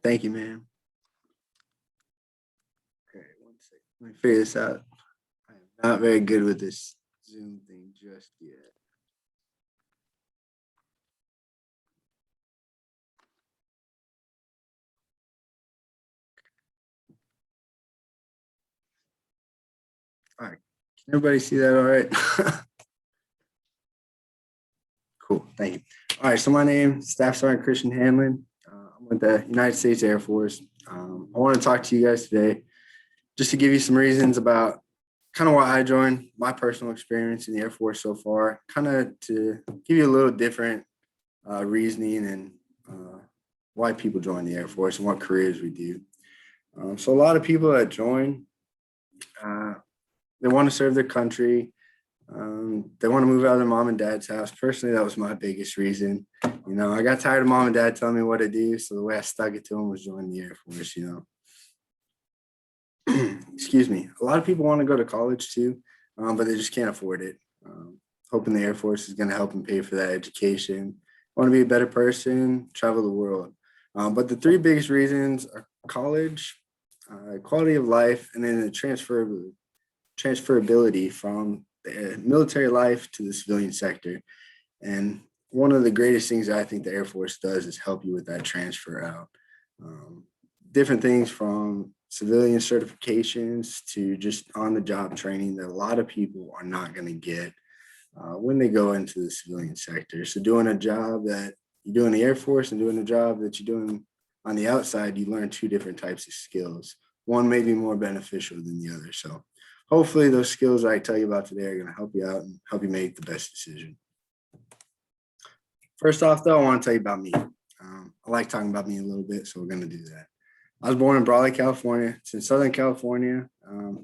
Thank you, man. Okay, one second. Let me figure this out. I am not very good with this Zoom thing just yet. All right. Can everybody see that all right? Cool. Thank you. All right. So my name is Staff Sergeant Christian Hanlon. I'm with the United States Air Force. I want to talk to you guys today just to give you some reasons about kind of why I joined, my personal experience in the Air Force so far, kind of to give you a little different reasoning and why people join the Air Force and what careers we do. So a lot of people that join, they want to serve their country. They want to move out of their mom and dad's house. Personally, that was my biggest reason. I got tired of mom and dad telling me what to do. So the way I stuck it to them was join the Air Force. Excuse me. A lot of people want to go to college too, but they just can't afford it. Hoping the Air Force is going to help them pay for that education. Want to be a better person, travel the world. But the three biggest reasons are college, quality of life, and then the transferability from the military life to the civilian sector. And one of the greatest things that I think the Air Force does is help you with that transfer out. Different things from civilian certifications to just on-the-job training that a lot of people are not going to get when they go into the civilian sector. So doing a job that you do in the Air Force and doing a job that you're doing on the outside, you learn two different types of skills. One may be more beneficial than the other. So hopefully those skills I tell you about today are going to help you out and help you make the best decision. First off, though, I want to tell you about me. I like talking about me a little bit, so we're going to do that. I was born in Brawley, California. It's in Southern California,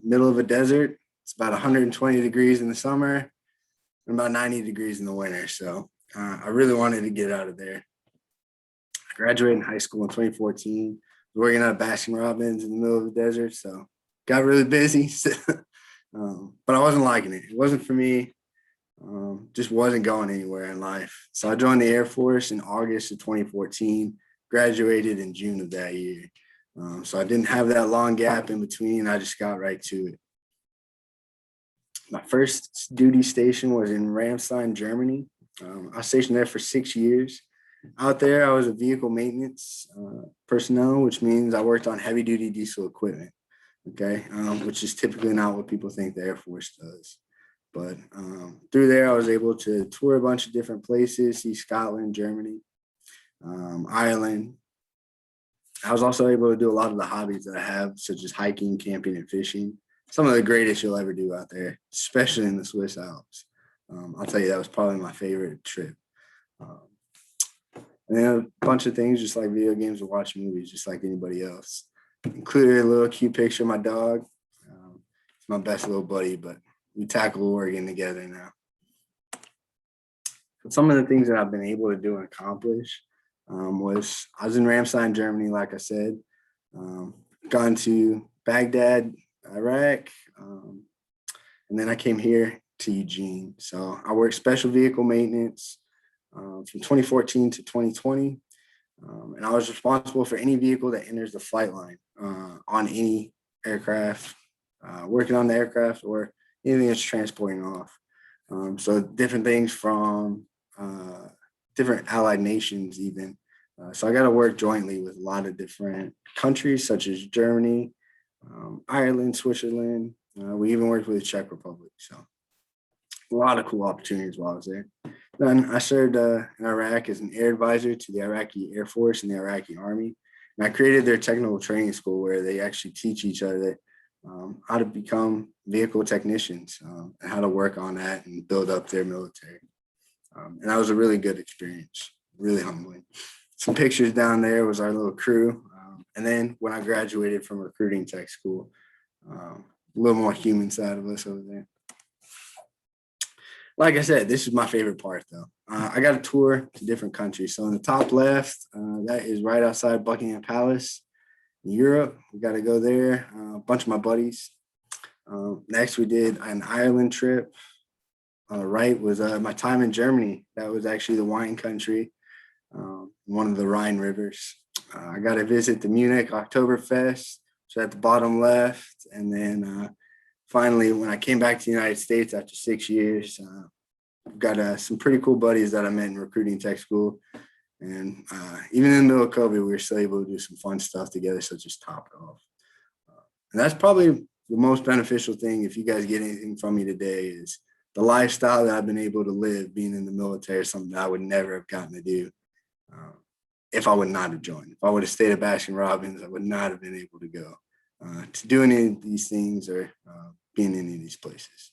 middle of a desert. It's about 120 degrees in the summer and about 90 degrees in the winter. So I really wanted to get out of there. I graduated in high school in 2014, working at Baskin Robbins in the middle of the desert. So got really busy, but I wasn't liking it. It wasn't for me. Just wasn't going anywhere in life. So I joined the Air Force in August of 2014, graduated in June of that year. So I didn't have that long gap in between. I just got right to it. My first duty station was in Ramstein, Germany. I was stationed there for 6 years. Out there, I was a vehicle maintenance personnel, which means I worked on heavy duty diesel equipment, okay, which is typically not what people think the Air Force does. But through there, I was able to tour a bunch of different places, see Scotland, Germany, Ireland. I was also able to do a lot of the hobbies that I have, such as hiking, camping, and fishing. Some of the greatest you'll ever do out there, especially in the Swiss Alps. I'll tell you, that was probably my favorite trip. And then a bunch of things, just like video games or watching movies, just like anybody else. Included a little cute picture of my dog. It's my best little buddy, but we tackle Oregon together now. But some of the things that I've been able to do and accomplish was I was in Ramstein, Germany, like I said, gone to Baghdad, Iraq, and then I came here to Eugene. So I worked special vehicle maintenance from 2014 to 2020. And I was responsible for any vehicle that enters the flight line on any aircraft, working on the aircraft or anything that's transporting off. So different things from different allied nations even. So I got to work jointly with a lot of different countries such as Germany, Ireland, Switzerland. We even worked with the Czech Republic. So a lot of cool opportunities while I was there. Then I served in Iraq as an air advisor to the Iraqi Air Force and the Iraqi Army. And I created their technical training school where they actually teach each other how to become vehicle technicians and how to work on that and build up their military. And that was a really good experience, really humbling. Some pictures down there was our little crew. And then when I graduated from recruiting tech school, a little more human side of us over there. Like I said, this is my favorite part, though. I got a tour to different countries. So in the top left, that is right outside Buckingham Palace in Europe. We got to go there. A bunch of my buddies. Next, we did an Ireland trip. Right was my time in Germany. That was actually the wine country, one of the Rhine rivers. I got to visit the Munich Oktoberfest, so at the bottom left. And then finally, when I came back to the United States after 6 years, I've got some pretty cool buddies that I met in recruiting tech school. And even in the middle of COVID, we were still able to do some fun stuff together, such as Topgolf. And that's probably the most beneficial thing, if you guys get anything from me today, is the lifestyle that I've been able to live being in the military, something that I would never have gotten to do if I would not have joined. If I would have stayed at Baskin-Robbins, I would not have been able to go to do any of these things or being in any of these places.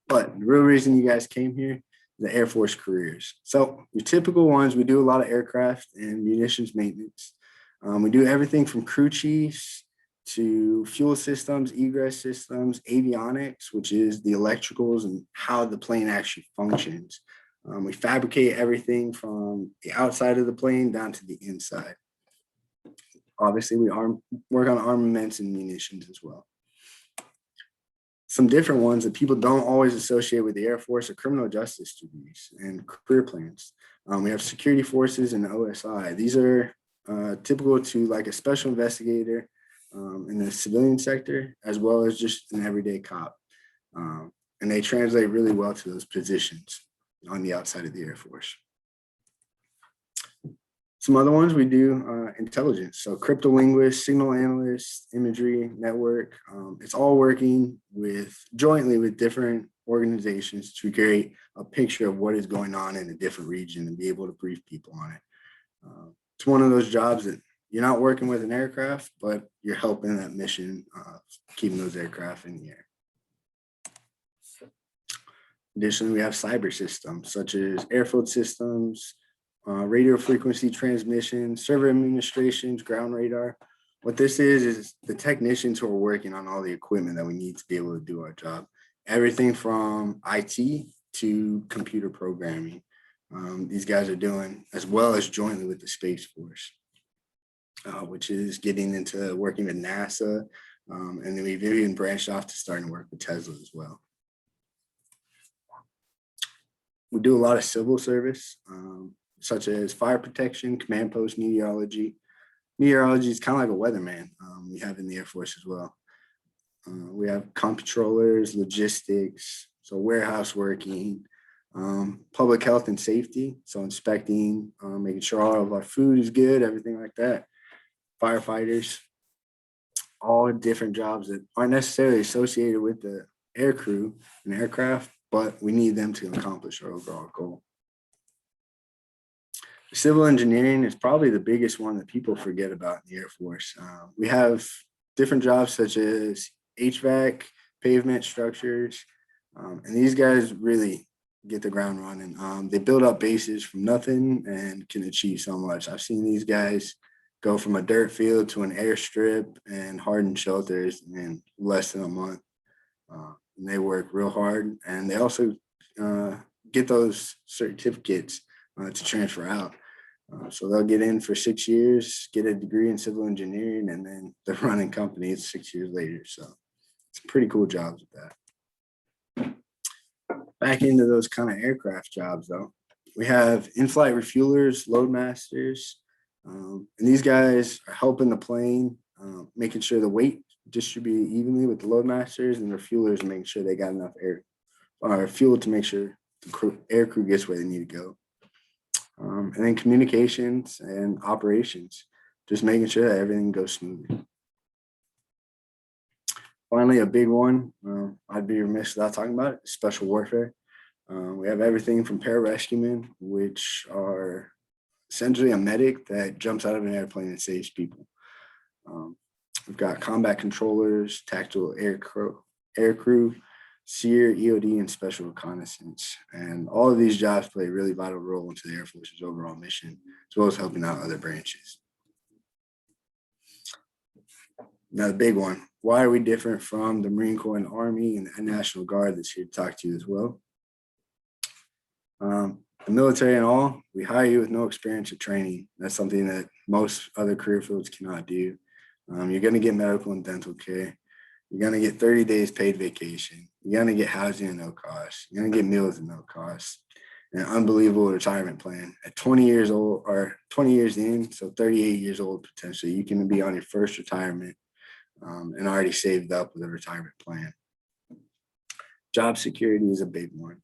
But the real reason you guys came here, the Air Force careers. So your typical ones, we do a lot of aircraft and munitions maintenance. We do everything from crew chiefs to fuel systems, egress systems, avionics, which is the electricals and how the plane actually functions. We fabricate everything from the outside of the plane down to the inside. Obviously, we work on armaments and munitions as well. Some different ones that people don't always associate with the Air Force are criminal justice degrees and career plans. We have security forces and OSI. These are typical to like a special investigator in the civilian sector, as well as just an everyday cop. And they translate really well to those positions on the outside of the Air Force. Some other ones we do intelligence. So cryptolinguists, signal analysts, imagery, network. It's all working jointly with different organizations to create a picture of what is going on in a different region and be able to brief people on it. It's one of those jobs that you're not working with an aircraft, but you're helping that mission, keeping those aircraft in the air. Additionally, we have cyber systems such as airfield systems, radio frequency transmission, server administrations, ground radar. What this is the technicians who are working on all the equipment that we need to be able to do our job. Everything from IT to computer programming. These guys are doing, as well as jointly with the Space Force, which is getting into working with NASA. And then we've even branched off to starting to work with Tesla as well. We do a lot of civil service, such as fire protection, command post meteorology. Meteorology is kind of like a weatherman we have in the Air Force as well. We have comptrollers, logistics, so warehouse working, public health and safety, so inspecting, making sure all of our food is good, everything like that. Firefighters, all different jobs that aren't necessarily associated with the air crew and aircraft, but we need them to accomplish our overall goal. Civil engineering is probably the biggest one that people forget about in the Air Force. We have different jobs such as HVAC, pavement structures, and these guys really get the ground running. They build up bases from nothing and can achieve so much. I've seen these guys go from a dirt field to an airstrip and hardened shelters in less than a month. And they work real hard, and they also get those certificates to transfer out. So they'll get in for 6 years, get a degree in civil engineering, and then they're running companies 6 years later. So it's pretty cool jobs with that. Back into those kind of aircraft jobs, though, we have in-flight refuelers, load masters, and these guys are helping the plane, making sure the weight distributed evenly with the load masters, and the refuelers making sure they got enough air or fuel to make sure the air crew gets where they need to go. And then communications and operations, just making sure that everything goes smoothly. Finally, a big one, I'd be remiss without talking about it, special warfare. We have everything from pararescuemen, which are essentially a medic that jumps out of an airplane and saves people. We've got combat controllers, tactical air crew, SEER, EOD, and special reconnaissance. And all of these jobs play a really vital role into the Air Force's overall mission, as well as helping out other branches. Now, the big one, why are we different from the Marine Corps and Army and the National Guard that's here to talk to you as well? The military and all, we hire you with no experience or training. That's something that most other career fields cannot do. You're going to get medical and dental care. You're going to get 30 days paid vacation. You're going to get housing at no cost. You're going to get meals at no cost. an unbelievable retirement plan. At 20 years old or 20 years in, so 38 years old potentially, you can be on your first retirement and already saved up with a retirement plan. Job security is a big one.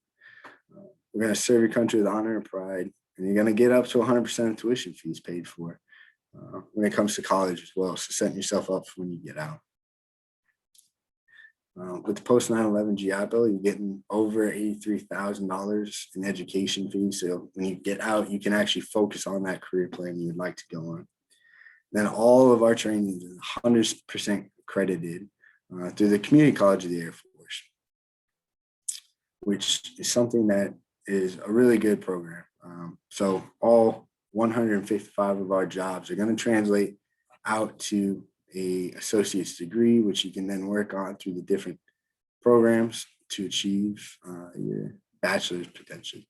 We're going to serve your country with honor and pride, and you're going to get up to 100% of tuition fees paid for when it comes to college as well. So setting yourself up for when you get out. With the post 9/11 GI Bill, you're getting over $83,000 in education fees. So when you get out, you can actually focus on that career plan you would like to go on. Then all of our training is 100% accredited through the Community College of the Air Force, which is something that is a really good program. So all 155 of our jobs are going to translate out to a associate's degree, which you can then work on through the different programs to achieve your bachelor's potentially.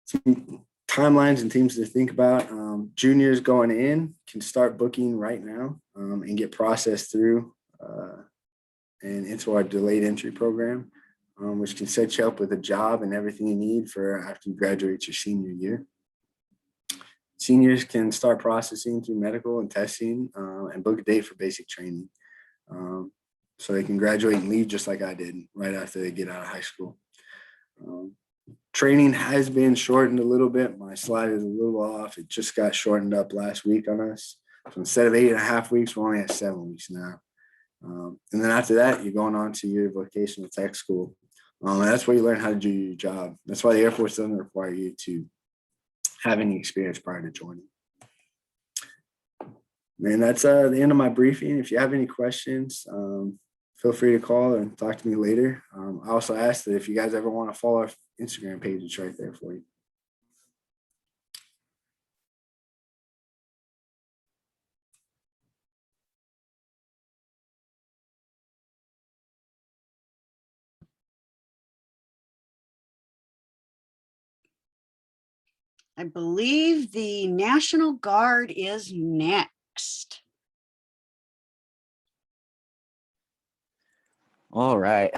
Some timelines and things to think about. Juniors going in can start booking right now and get processed through and into our delayed entry program, which can set you up with a job and everything you need for after you graduate your senior year. Seniors can start processing through medical and testing and book a date for basic training. So they can graduate and leave just like I did right after they get out of high school. Training has been shortened a little bit. My slide is a little off. It just got shortened up last week on us. So instead of 8.5 weeks, we're only at 7 weeks now. And then after that, you're going on to your vocational tech school. And that's where you learn how to do your job. That's why the Air Force doesn't require you to have any experience prior to joining. And that's the end of my briefing. If you have any questions, feel free to call and talk to me later. I also ask that if you guys ever want to follow our Instagram page, it's right there for you. I believe the National Guard is next. All right.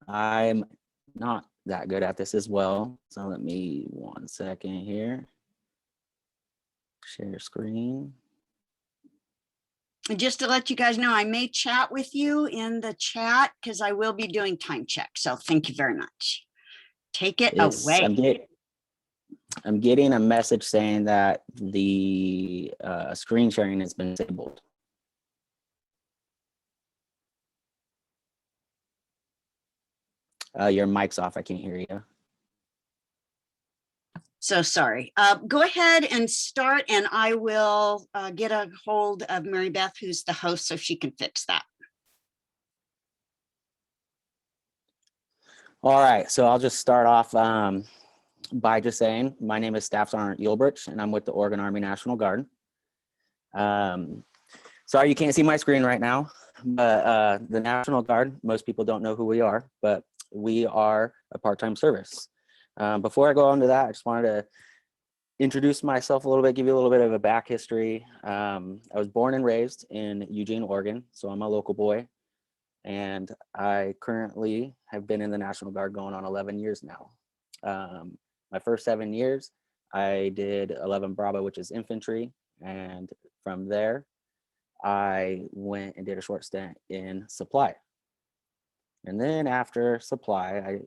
I'm not that good at this as well. So let me 1 second here. Share screen. And just to let you guys know, I may chat with you in the chat because I will be doing time check. So thank you very much. Take it away. I'm getting a message saying that the screen sharing has been disabled. Your mic's off. I can't hear you. So sorry. Go ahead and start, and I will get a hold of Mary Beth, who's the host, so she can fix that. All right. So I'll just start off by just saying my name is Staff Sergeant Yulbrich, and I'm with the Oregon Army National Guard. Sorry you can't see my screen right now, but the National Guard, most people don't know who we are, but we are a part-time service. Before I go on to that, I just wanted to introduce myself a little bit, give you a little bit of a back history. I was born and raised in Eugene, Oregon, so I'm a local boy. And I currently have been in the National Guard going on 11 years now. My first 7 years, I did 11 Bravo, which is infantry. And from there, I went and did a short stint in supply. And then after supply, I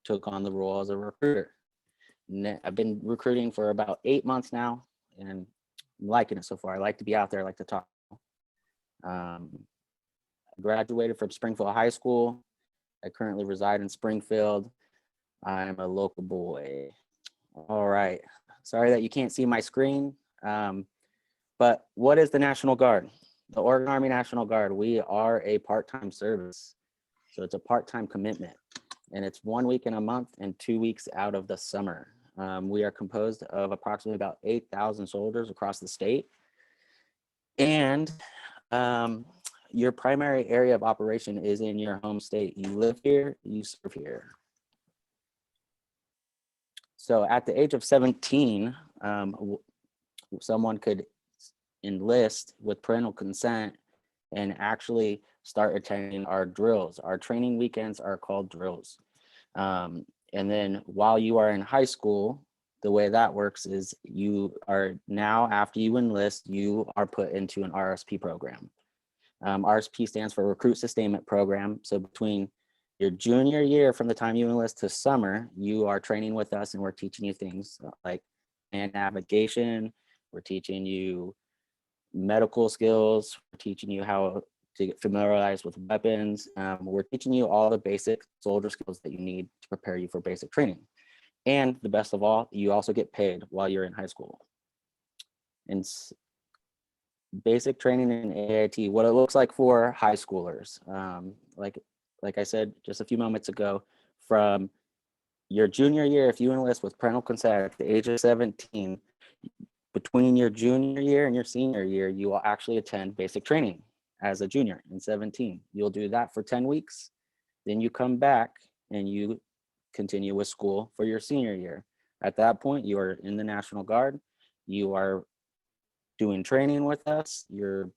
took on the role as a recruiter. I've been recruiting for about 8 months now, and I'm liking it so far. I like to be out there, I like to talk. I graduated from Springfield High School. I currently reside in Springfield. I'm a local boy. All right. Sorry that you can't see my screen. But what is the National Guard? The Oregon Army National Guard, we are a part-time service. So it's a part-time commitment. And it's 1 week in a month and 2 weeks out of the summer. We are composed of approximately about 8,000 soldiers across the state. And your primary area of operation is in your home state. You live here, you serve here. So at the age of 17, someone could enlist with parental consent and actually start attending our drills. Our training weekends are called drills. And then while you are in high school, the way that works is you are now, after you enlist, you are put into an RSP program. RSP stands for Recruit Sustainment Program. So between your junior year, from the time you enlist to summer, you are training with us, and we're teaching you things like land navigation. We're teaching you medical skills. We're teaching you how to get familiarized with weapons. We're teaching you all the basic soldier skills that you need to prepare you for basic training. And the best of all, you also get paid while you're in high school. And basic training in AIT, what it looks like for high schoolers. Like I said just a few moments ago, from your junior year, if you enlist with parental consent at the age of 17, between your junior year and your senior year, you will actually attend basic training as a junior in 17. You'll do that for 10 weeks. Then you come back and you continue with school for your senior year. At that point, you are in the National Guard. You are doing training with us. You're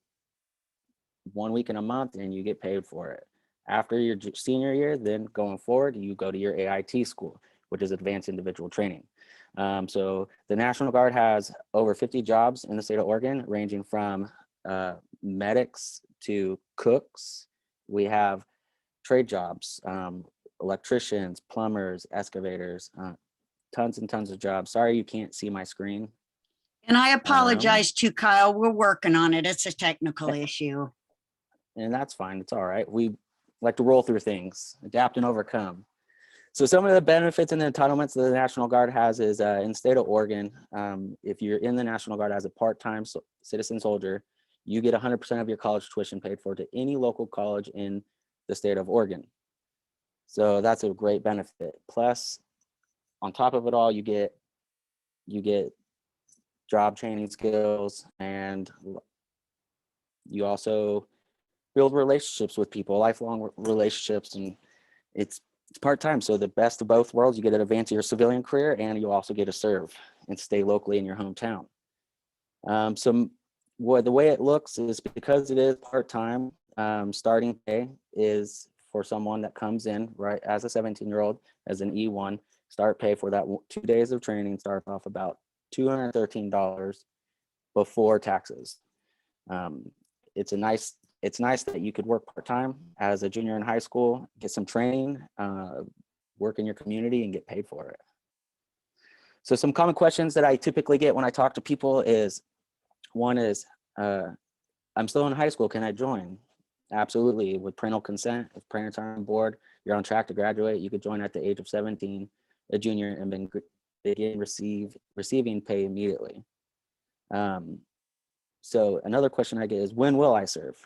1 week in a month and you get paid for it. After your senior year, then going forward, you go to your AIT school, which is Advanced Individual Training. So the National Guard has over 50 jobs in the state of Oregon, ranging from medics to cooks. We have trade jobs, electricians, plumbers, excavators, tons and tons of jobs. Sorry you can't see my screen. And I apologize to Kyle. We're working on it. It's a technical issue. And that's fine. It's all right. We like to roll through things, adapt and overcome. So some of the benefits and the entitlements that the National Guard has is in the state of Oregon, if you're in the National Guard as a part-time citizen soldier, you get 100% of your college tuition paid for to any local college in the state of Oregon. So that's a great benefit. Plus, on top of it all, you get job training skills, and you also build relationships with people, lifelong relationships, and it's part-time. So the best of both worlds, you get to advance your civilian career, and you also get to serve and stay locally in your hometown. So the way it looks is, because it is part-time, starting pay is for someone that comes in right as a 17-year-old as an E1, start pay for that 2 days of training starts off about $213 before taxes. It's nice that you could work part-time as a junior in high school, get some training, work in your community, and get paid for it. So some common questions that I typically get when I talk to people is, one is, I'm still in high school, can I join? Absolutely, with parental consent. If parents are on board, you're on track to graduate, you could join at the age of 17, a junior, and begin receiving pay immediately. So another question I get is, when will I serve?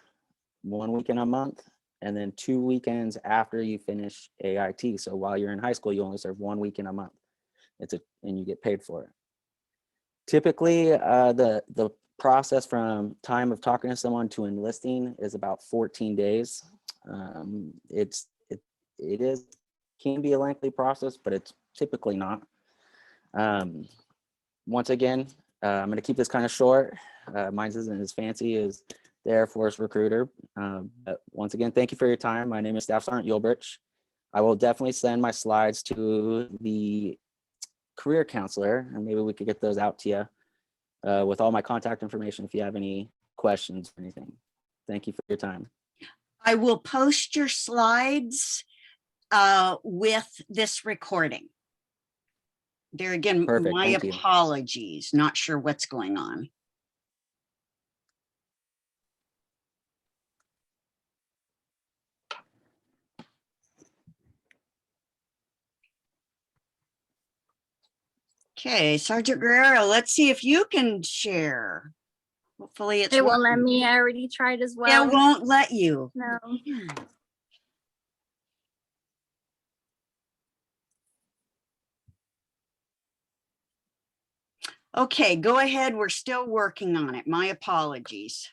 1 week in a month, and then 2 weekends after you finish AIT. So while you're in high school, you only serve 1 week in a month. And you get paid for it. Typically, the process from time of talking to someone to enlisting is about 14 days. It can be a lengthy process, but it's typically not. Once again, I'm going to keep this kind of short. Mine isn't as fancy as the Air Force recruiter. But once again, thank you for your time. My name is Staff Sergeant Yulbrich. I will definitely send my slides to the career counselor, and maybe we could get those out to you with all my contact information if you have any questions or anything. Thank you for your time. I will post your slides with this recording. There again, Perfect, my thank you. apologies. Not sure what's going on. Okay, Sergeant Guerrero, let's see if you can share. Hopefully it's It won't let working. me. I already tried as well. It won't let you. No. Okay, go ahead. We're still working on it. My apologies.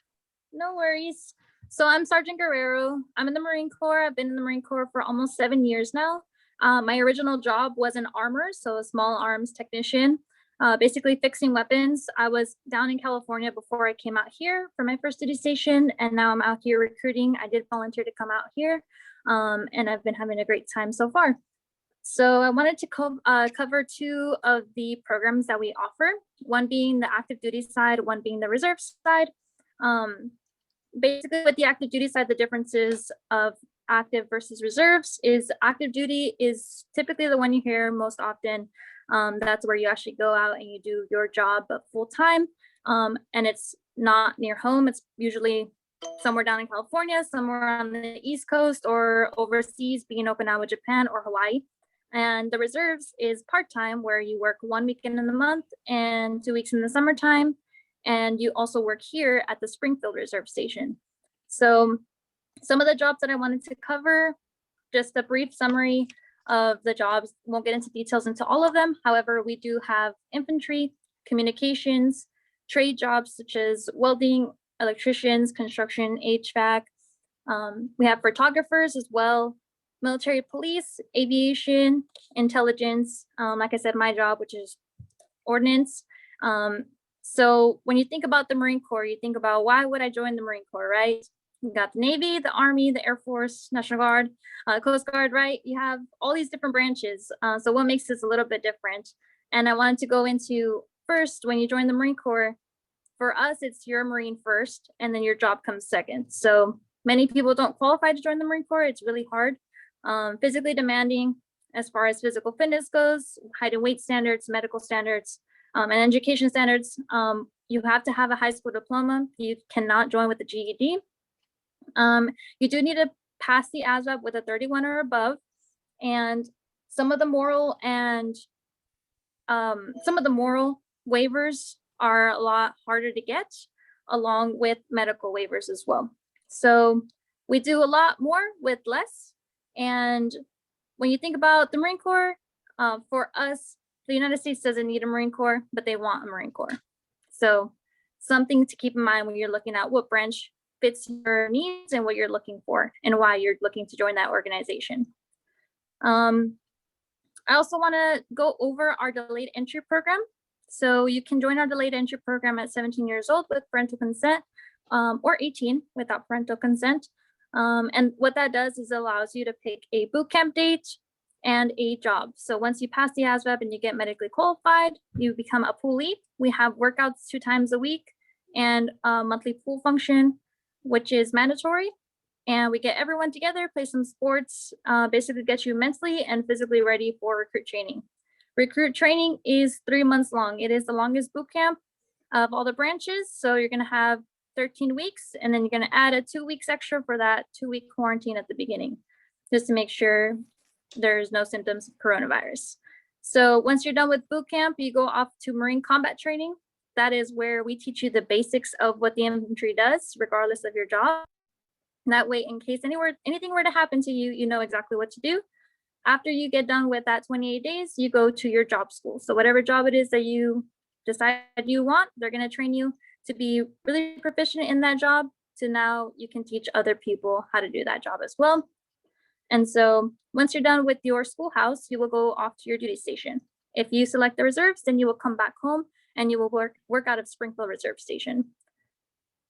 No worries. So I'm Sergeant Guerrero. I'm in the Marine Corps. I've been in the Marine Corps for almost 7 years now. My original job was an armor, so a small arms technician. basically fixing weapons. I was down in California before I came out here for my first duty station, and now I'm out here recruiting. I did volunteer to come out here, and I've been having a great time so far. So I wanted to cover two of the programs that we offer, one being the active duty side, one being the reserve side. Basically with the active duty side, the differences of active versus reserves is active duty is typically the one you hear most often. That's where you actually go out and you do your job but full time. And it's not near home. It's usually somewhere down in California, somewhere on the East Coast or overseas, being Okinawa, Japan, or Hawaii. And the reserves is part-time, where you work 1 weekend in the month and 2 weeks in the summertime. And you also work here at the Springfield Reserve Station. So some of the jobs that I wanted to cover, just a brief summary of the jobs, won't get into details into all of them. However, we do have infantry, communications, trade jobs such as welding, electricians, construction, HVAC. We have photographers as well, military police, aviation, intelligence. Like I said, my job, which is ordnance. So when you think about the Marine Corps, you think about, why would I join the Marine Corps, right? You got the Navy, the Army, the Air Force, National Guard, Coast Guard, right? You have all these different branches. So what makes this a little bit different? And I wanted to go into first, when you join the Marine Corps, for us, it's you're a Marine first, and then your job comes second. So many people don't qualify to join the Marine Corps. It's really hard, physically demanding as far as physical fitness goes, height and weight standards, medical standards, and education standards. You have to have a high school diploma. You cannot join with a GED. You do need to pass the ASVAB with a 31 or above, and some of the moral waivers are a lot harder to get, along with medical waivers as well. So we do a lot more with less. And when you think about the Marine Corps, for us, the United States doesn't need a Marine Corps, but they want a Marine Corps. So something to keep in mind when you're looking at what branch fits your needs and what you're looking for and why you're looking to join that organization. I also want to go over our delayed entry program. So you can join our delayed entry program at 17 years old with parental consent, or 18 without parental consent. And what that does is allows you to pick a boot camp date and a job. So once you pass the ASVAB and you get medically qualified, you become a poolee. We have workouts 2 times a week and a monthly pool function, which is mandatory. And we get everyone together, play some sports, basically get you mentally and physically ready for recruit training. Recruit training is 3 months long. It is the longest boot camp of all the branches. So you're going to have 13 weeks, and then you're going to add a 2 weeks extra for that 2-week quarantine at the beginning, just to make sure there's no symptoms of coronavirus. So once you're done with boot camp, you go off to Marine combat training. That is where we teach you the basics of what the infantry does, regardless of your job. And that way, in case anything were to happen to you, you know exactly what to do. After you get done with that 28 days, you go to your job school. So whatever job it is that you decide you want, they're going to train you to be really proficient in that job. So now you can teach other people how to do that job as well. And so once you're done with your schoolhouse, you will go off to your duty station. If you select the reserves, then you will come back home and you will work out of Springfield Reserve Station.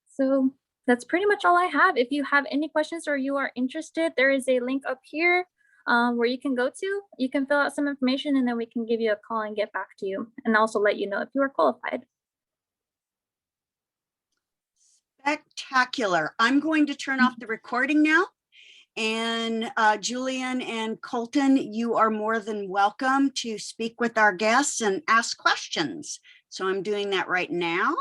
So that's pretty much all I have. If you have any questions or you are interested, there is a link up here where you can go to. You can fill out some information and then we can give you a call and get back to you, and also let you know if you are qualified. Spectacular. I'm going to turn off the recording now. And Julian and Colton, you are more than welcome to speak with our guests and ask questions. So I'm doing that right now.